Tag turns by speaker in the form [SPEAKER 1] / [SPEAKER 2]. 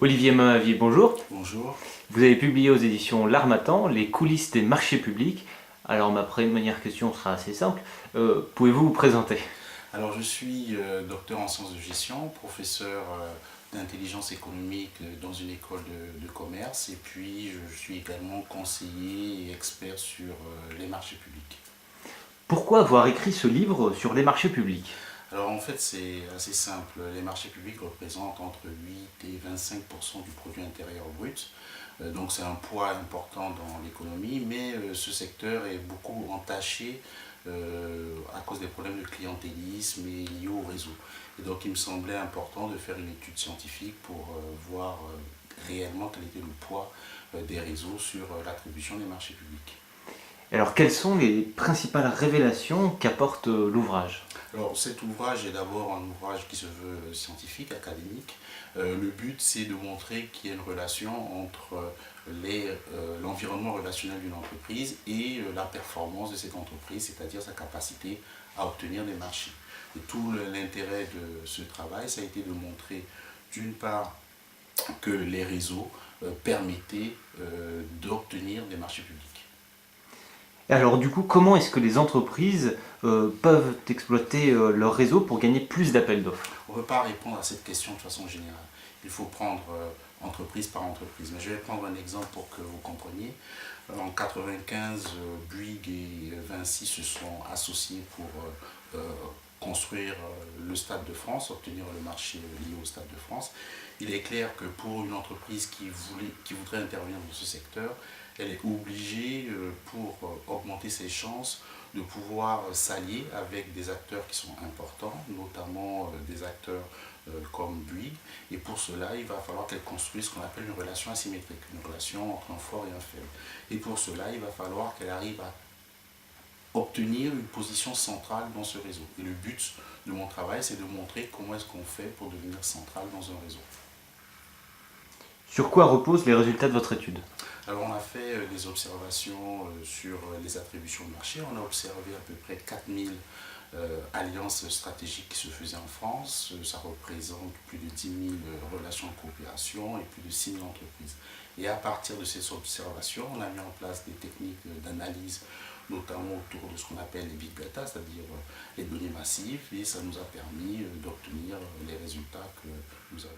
[SPEAKER 1] Olivier Mainvier, bonjour.
[SPEAKER 2] Bonjour.
[SPEAKER 1] Vous avez publié aux éditions L'Harmattan les coulisses des marchés publics. Alors ma première question sera assez simple. Pouvez-vous vous présenter?
[SPEAKER 2] Alors je suis docteur en sciences de gestion, professeur d'intelligence économique dans une école de commerce et puis je suis également conseiller et expert sur les marchés publics.
[SPEAKER 1] Pourquoi avoir écrit ce livre sur les marchés publics?
[SPEAKER 2] Alors en fait c'est assez simple, les marchés publics représentent entre 8 et 25% du produit intérieur brut. Donc c'est un poids important dans l'économie, mais ce secteur est beaucoup entaché à cause des problèmes de clientélisme et liés au réseau. Et donc il me semblait important de faire une étude scientifique pour voir réellement quel était le poids des réseaux sur l'attribution des marchés publics.
[SPEAKER 1] Alors quelles sont les principales révélations qu'apporte l'ouvrage?
[SPEAKER 2] Alors cet ouvrage est d'abord un ouvrage qui se veut scientifique, académique. Le but c'est de montrer qu'il y a une relation entre l'environnement relationnel d'une entreprise et la performance de cette entreprise, c'est-à-dire sa capacité à obtenir des marchés. Et tout l'intérêt de ce travail, ça a été de montrer d'une part que les réseaux permettaient d'obtenir des marchés publics.
[SPEAKER 1] Alors du coup, comment est-ce que les entreprises peuvent exploiter leur réseau pour gagner plus d'appels d'offres?
[SPEAKER 2] On ne peut pas répondre à cette question de façon générale. Il faut prendre entreprise par entreprise. Mais je vais prendre un exemple pour que vous compreniez. En 1995, Bouygues et Vinci se sont associés pour construire le Stade de France, obtenir le marché lié au Stade de France. Il est clair que pour une entreprise qui voudrait intervenir dans ce secteur, elle est obligée, pour augmenter ses chances, de pouvoir s'allier avec des acteurs qui sont importants, notamment des acteurs comme Bouygues. Et pour cela, il va falloir qu'elle construise ce qu'on appelle une relation asymétrique, une relation entre un fort et un faible. Et pour cela, il va falloir qu'elle arrive à obtenir une position centrale dans ce réseau. Et le but de mon travail, c'est de montrer comment est-ce qu'on fait pour devenir central dans un réseau.
[SPEAKER 1] Sur quoi reposent les résultats de votre étude?
[SPEAKER 2] Alors on a fait des observations sur les attributions de marché. On a observé à peu près 4000 alliances stratégiques qui se faisaient en France. Ça représente plus de 10 000 relations de coopération et plus de 6 000 entreprises. Et à partir de ces observations, on a mis en place des techniques d'analyse, notamment autour de ce qu'on appelle les big data, c'est-à-dire les données massives, et ça nous a permis d'obtenir les résultats que nous avons.